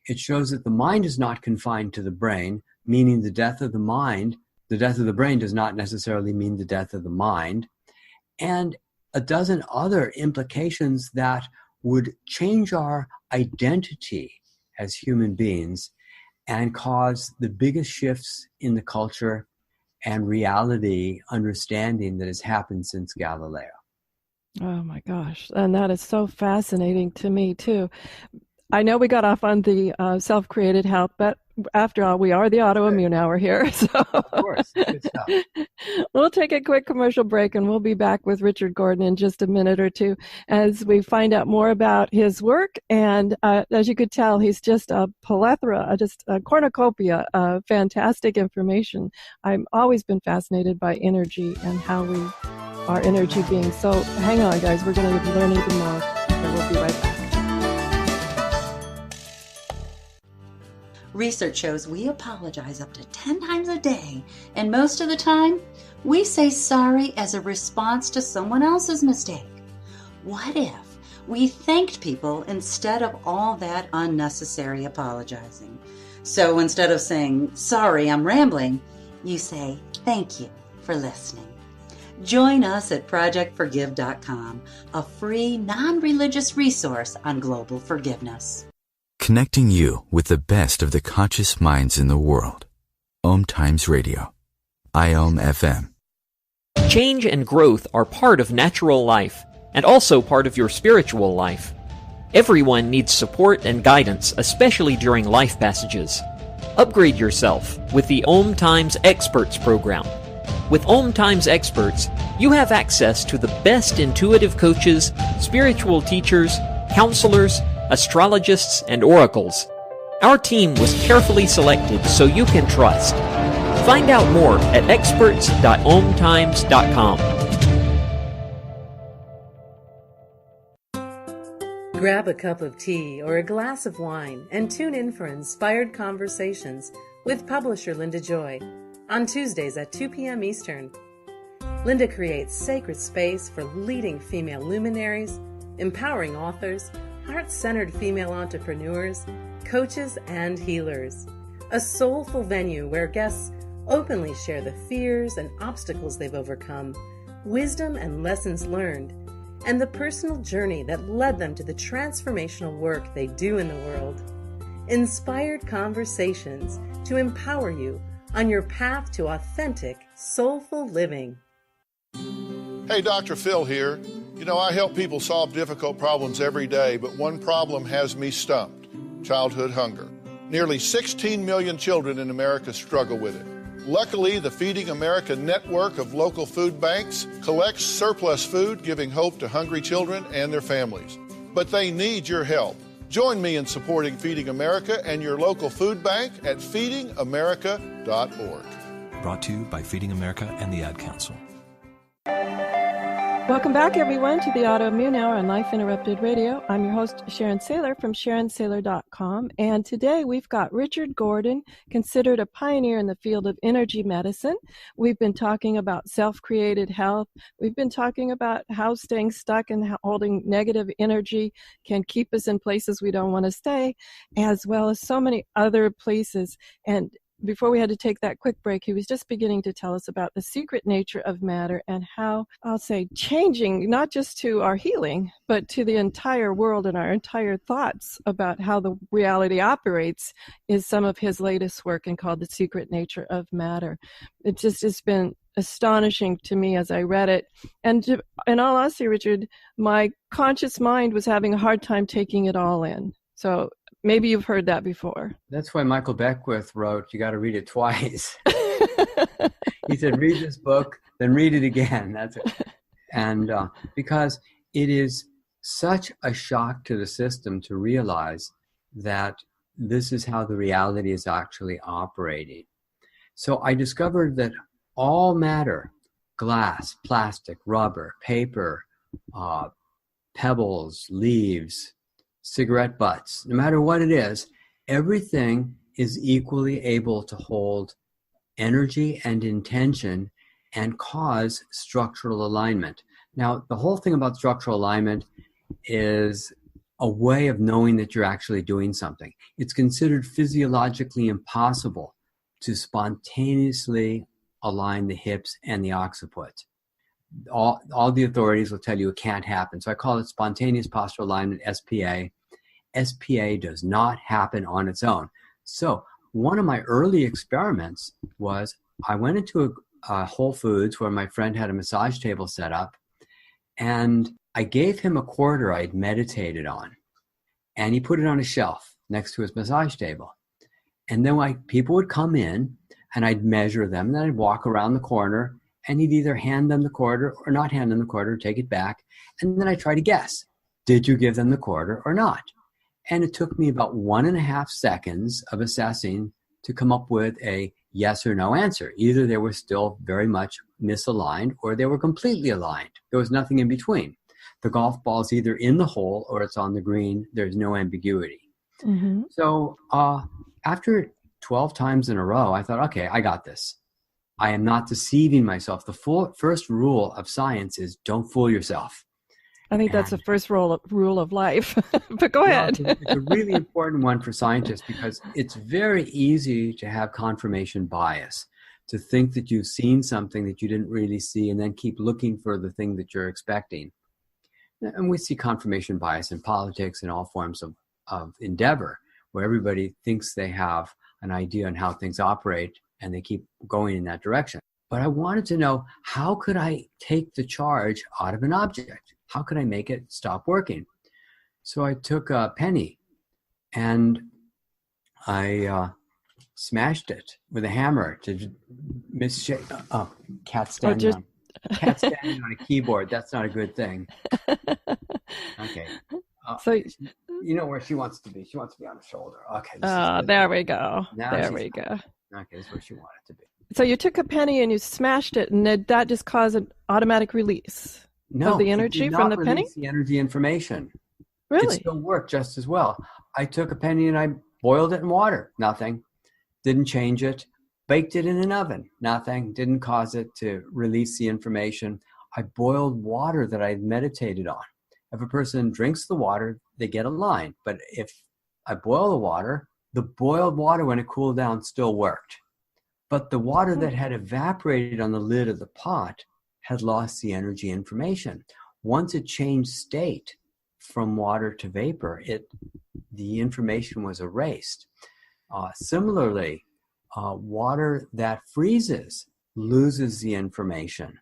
It shows that the mind is not confined to the brain, meaning the death of the mind. The death of the brain does not necessarily mean the death of the mind. And a dozen other implications that would change our identity as human beings and cause the biggest shifts in the culture and reality understanding that has happened since Galileo. Oh my gosh. And that is so fascinating to me too. I know we got off on the self-created health, but after all, we are the Autoimmune Hour here. So of course, good stuff. We'll take a quick commercial break, and we'll be back with Richard Gordon in just a minute or two as we find out more about his work. And as you could tell, he's just a plethora, just a cornucopia of fantastic information. I've always been fascinated by energy and how our energy beings. So hang on, guys. We're going to learn even more. So we'll be right back. Research shows we apologize up to 10 times a day, and most of the time, we say sorry as a response to someone else's mistake. What if we thanked people instead of all that unnecessary apologizing? So instead of saying, sorry, I'm rambling, you say, thank you for listening. Join us at projectforgive.com, a free, non-religious resource on global forgiveness. Connecting you with the best of the conscious minds in the world. OMTimes Radio. IOM FM. Change and growth are part of natural life and also part of your spiritual life. Everyone needs support and guidance, especially during life passages. Upgrade yourself with the OMTimes Experts program. With OMTimes Experts, you have access to the best intuitive coaches, spiritual teachers, counselors, astrologists, and oracles. Our team was carefully selected so you can trust. Find out more at experts.omtimes.com. Grab a cup of tea or a glass of wine and tune in for Inspired Conversations with publisher Linda Joy on Tuesdays at 2 p.m. Eastern. Linda creates sacred space for leading female luminaries, empowering authors, heart-centered female entrepreneurs, coaches, and healers. A soulful venue where guests openly share the fears and obstacles they've overcome, wisdom and lessons learned, and the personal journey that led them to the transformational work they do in the world. Inspired Conversations to empower you on your path to authentic, soulful living. Hey, Dr. Phil here. I help people solve difficult problems every day, but one problem has me stumped: childhood hunger. Nearly 16 million children in America struggle with it. Luckily, the Feeding America network of local food banks collects surplus food, giving hope to hungry children and their families. But they need your help. Join me in supporting Feeding America and your local food bank at feedingamerica.org. Brought to you by Feeding America and the Ad Council. Welcome back, everyone, to the Autoimmune Hour on Life Interrupted Radio. I'm your host, Sharon Saylor from SharonSaylor.com. And today we've got Richard Gordon, considered a pioneer in the field of energy medicine. We've been talking about self-created health. We've been talking about how staying stuck and holding negative energy can keep us in places we don't want to stay, as well as so many other places. And before we had to take that quick break, he was just beginning to tell us about the secret nature of matter and how, I'll say, changing not just to our healing, but to the entire world and our entire thoughts about how the reality operates is some of his latest work and called The Secret Nature of Matter. It just has been astonishing to me as I read it. And in all honesty, Richard, my conscious mind was having a hard time taking it all in. So maybe you've heard that before. That's why Michael Beckwith wrote, you got to read it twice. He said, read this book, then read it again. That's it. And because it is such a shock to the system to realize that this is how the reality is actually operating. So I discovered that all matter, glass, plastic, rubber, paper, pebbles, leaves, cigarette butts, no matter what it is, everything is equally able to hold energy and intention and cause structural alignment. Now, the whole thing about structural alignment is a way of knowing that you're actually doing something. It's considered physiologically impossible to spontaneously align the hips and the occiput. All the authorities will tell you it can't happen. So I call it spontaneous postural alignment, SPA. SPA does not happen on its own. So one of my early experiments was I went into a Whole Foods where my friend had a massage table set up, and I gave him a quarter I'd meditated on, and he put it on a shelf next to his massage table. And then people would come in, and I'd measure them, and then I'd walk around the corner, and he'd either hand them the quarter or not hand them the quarter, take it back. And then I try to guess, did you give them the quarter or not? And it took me about 1.5 seconds of assessing to come up with a yes or no answer. Either they were still very much misaligned or they were completely aligned. There was nothing in between. The golf ball's either in the hole or it's on the green. There's no ambiguity. Mm-hmm. So after 12 times in a row, I thought, okay, I got this. I am not deceiving myself. The first rule of science is don't fool yourself. I think that's the first rule of life. But go ahead. It's a really important one for scientists because it's very easy to have confirmation bias, to think that you've seen something that you didn't really see and then keep looking for the thing that you're expecting. And we see confirmation bias in politics and all forms of endeavor, where everybody thinks they have an idea on how things operate and they keep going in that direction. But I wanted to know, how could I take the charge out of an object? How could I make it stop working? So I took a penny and I smashed it with a hammer to misshape. Oh, cat standing on a keyboard. That's not a good thing. Okay. So you know where she wants to be. She wants to be on the shoulder. Okay. There we go. There we go. Okay, this is where she wanted to be. So you took a penny and you smashed it, and that just caused an automatic release of the energy from the penny? The energy information. Really? It still worked just as well. I took a penny and I boiled it in water. Nothing. Didn't change it. Baked it in an oven. Nothing. Didn't cause it to release the information. I boiled water that I meditated on. If a person drinks the water, they get aligned. But if I boil the boiled water, when it cooled down, still worked. But the water that had evaporated on the lid of the pot had lost the energy information. Once it changed state from water to vapor, the information was erased. Similarly, water that freezes loses the information.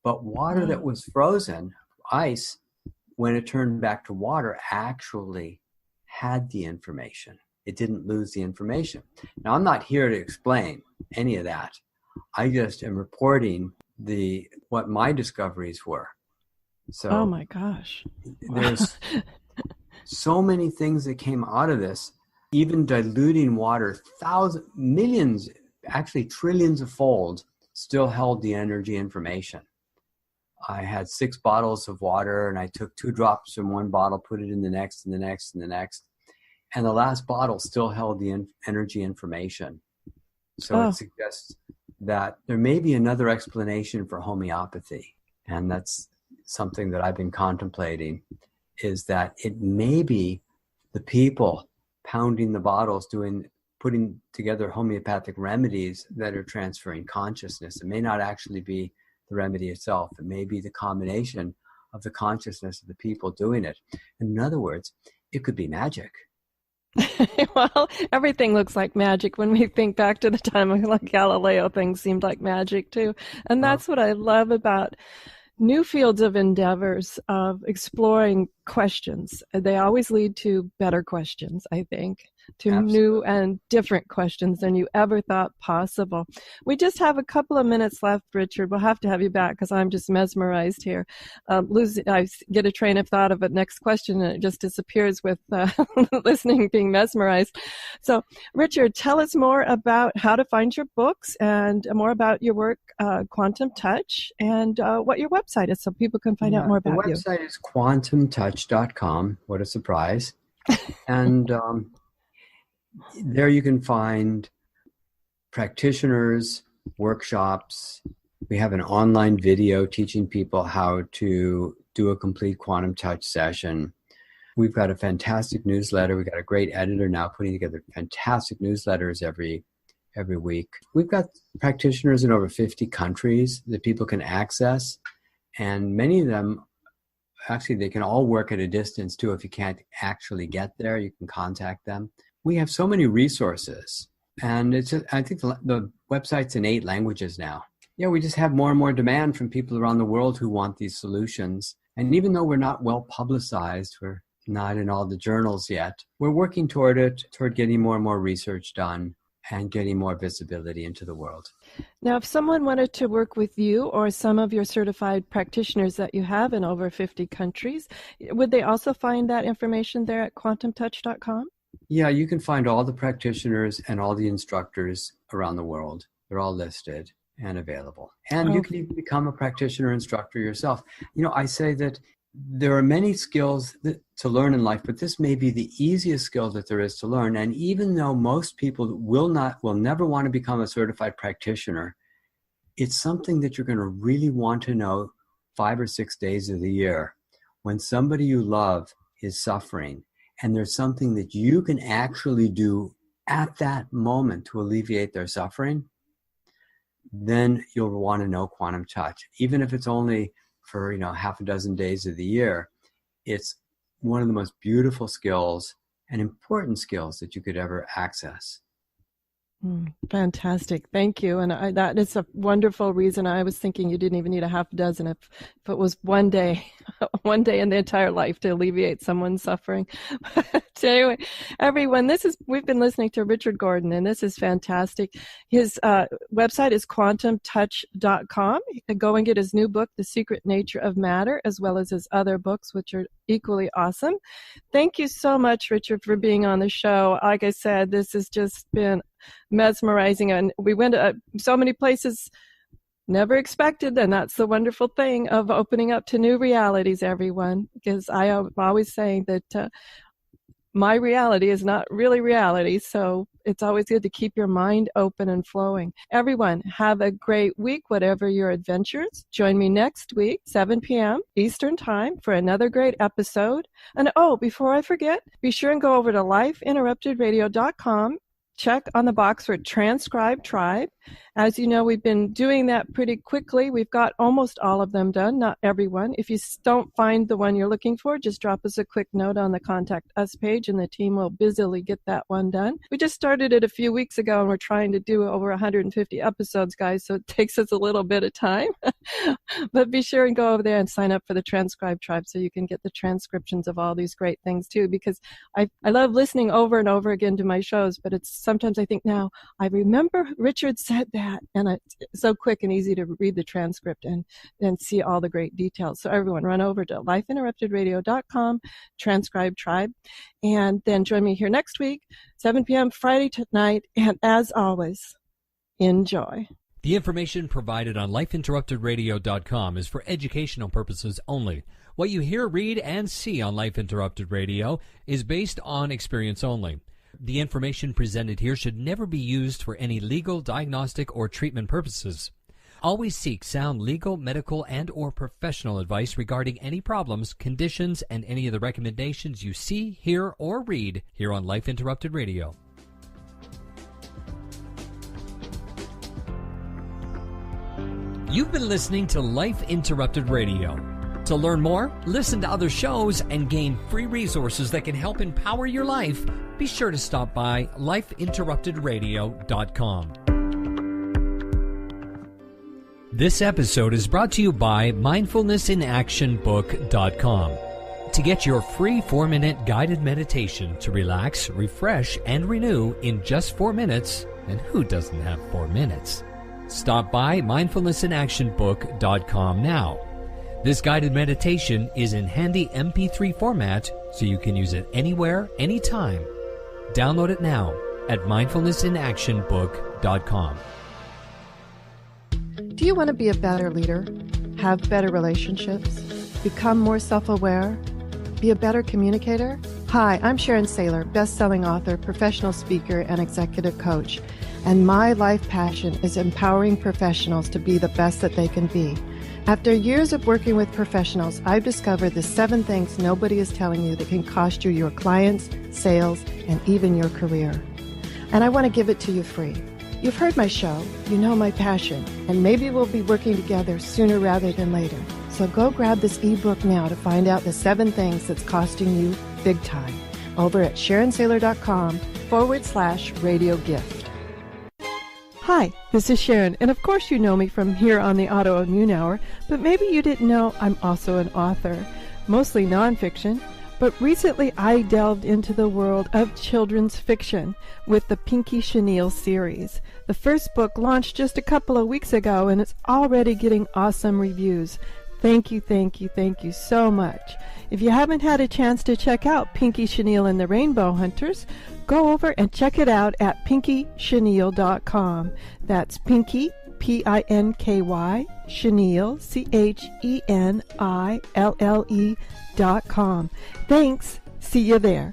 But water that was frozen, ice, when it turned back to water, actually had the information. It didn't lose the information. Now, I'm not here to explain any of that. I just am reporting what my discoveries were. So, oh my gosh. There's so many things that came out of this. Even diluting water, millions, actually trillions of fold, still held the energy information. I had 6 bottles of water, and I took 2 drops from one bottle, put it in the next, and the next, and the next. And the last bottle still held the energy information. So it suggests that there may be another explanation for homeopathy. And that's something that I've been contemplating, is that it may be the people pounding the bottles, putting together homeopathic remedies that are transferring consciousness. It may not actually be the remedy itself. It may be the combination of the consciousness of the people doing it. In other words, it could be magic. Well, everything looks like magic when we think back to the time of like Galileo. Things seemed like magic too. And that's what I love about new fields of endeavors of exploring questions. They always lead to better questions, I think, to Absolutely. new and different questions than you ever thought possible. We just have a couple of minutes left, Richard. We'll have to have you back because I'm just mesmerized here. I get a train of thought of a next question and it just disappears with listening, being mesmerized. So, Richard, tell us more about how to find your books and more about your work, Quantum Touch, and what your website is so people can find out more about you. The website is quantumtouch.com. What a surprise. And there you can find practitioners, workshops. We have an online video teaching people how to do a complete quantum touch session. We've got a fantastic newsletter. We've got a great editor now putting together fantastic newsletters every week. We've got practitioners in over 50 countries that people can access. And many of them, actually, they can all work at a distance too. If you can't actually get there, you can contact them. We have so many resources, and I think the website's in 8 languages now. Yeah, we just have more and more demand from people around the world who want these solutions. And even though we're not well publicized, we're not in all the journals yet, we're working toward getting more and more research done and getting more visibility into the world. Now, if someone wanted to work with you or some of your certified practitioners that you have in over 50 countries, would they also find that information there at quantumtouch.com? Yeah, you can find all the practitioners and all the instructors around the world. They're all listed and available. And you can even become a practitioner instructor yourself. You know, I say that there are many skills to learn in life, but this may be the easiest skill that there is to learn. And even though most people will never want to become a certified practitioner, it's something that you're going to really want to know 5 or 6 days of the year. When somebody you love is suffering, and there's something that you can actually do at that moment to alleviate their suffering, then you'll want to know quantum touch. Even if it's only for, half a dozen days of the year, it's one of the most beautiful skills and important skills that you could ever access. Fantastic. Thank you. And that is a wonderful reason. I was thinking you didn't even need a half dozen if it was one day in the entire life to alleviate someone's suffering. But anyway, everyone, we've been listening to Richard Gordon, and this is fantastic. His website is quantumtouch.com. Go and get his new book, The Secret Nature of Matter, as well as his other books, which are equally awesome. Thank you so much, Richard, for being on the show. Like I said, this has just been mesmerizing, and we went to so many places never expected, and that's the wonderful thing of opening up to new realities, everyone, because I am always saying that my reality is not really reality, so it's always good to keep your mind open and flowing. Everyone, have a great week, whatever your adventures. Join me next week, 7 p.m. Eastern Time, for another great episode. And before I forget, be sure and go over to lifeinterruptedradio.com. Check on the box for Transcribe Tribe. As you know, we've been doing that pretty quickly. We've got almost all of them done, not everyone. If you don't find the one you're looking for, just drop us a quick note on the Contact Us page, and the team will busily get that one done. We just started it a few weeks ago, and we're trying to do over 150 episodes, guys, so it takes us a little bit of time. But be sure and go over there and sign up for the Transcribe Tribe so you can get the transcriptions of all these great things, too, because I love listening over and over again to my shows, but sometimes I think, now, I remember Richard said that, and it's so quick and easy to read the transcript and see all the great details. So everyone, run over to lifeinterruptedradio.com, Transcribe Tribe, and then join me here next week, 7 p.m. Friday night, and as always, enjoy. The information provided on lifeinterruptedradio.com is for educational purposes only. What you hear, read, and see on Life Interrupted Radio is based on experience only. The information presented here should never be used for any legal, diagnostic, or treatment purposes. Always seek sound legal, medical, and or professional advice regarding any problems, conditions, and any of the recommendations you see, hear, or read here on Life Interrupted Radio. You've been listening to Life Interrupted Radio. To learn more, listen to other shows, and gain free resources that can help empower your life, be sure to stop by lifeinterruptedradio.com. This episode is brought to you by mindfulnessinactionbook.com. To get your free 4-minute guided meditation to relax, refresh, and renew in just 4 minutes, and who doesn't have 4 minutes? Stop by mindfulnessinactionbook.com now. This guided meditation is in handy MP3 format, so you can use it anywhere, anytime. Download it now at mindfulnessinactionbook.com. Do you want to be a better leader, have better relationships, become more self-aware, be a better communicator? Hi, I'm Sharon Saylor, best-selling author, professional speaker, and executive coach. And my life passion is empowering professionals to be the best that they can be. After years of working with professionals, I've discovered the 7 things nobody is telling you that can cost you your clients, sales, and even your career. And I want to give it to you free. You've heard my show, you know my passion, and maybe we'll be working together sooner rather than later. So go grab this ebook now to find out the 7 things that's costing you big time over at SharonSaylor.com/radio gift. Hi, this is Sharon, and of course you know me from here on the Autoimmune Hour, but maybe you didn't know I'm also an author, mostly nonfiction, but recently I delved into the world of children's fiction with the Pinky Chenille series. The first book launched just a couple of weeks ago, and it's already getting awesome reviews. Thank you so much. If you haven't had a chance to check out Pinky Chenille and the Rainbow Hunters, go over and check it out at pinkychenille.com. That's Pinky, P-I-N-K-Y, Chenille, C-H-E-N-I-L-L-E.com. Thanks. See you there.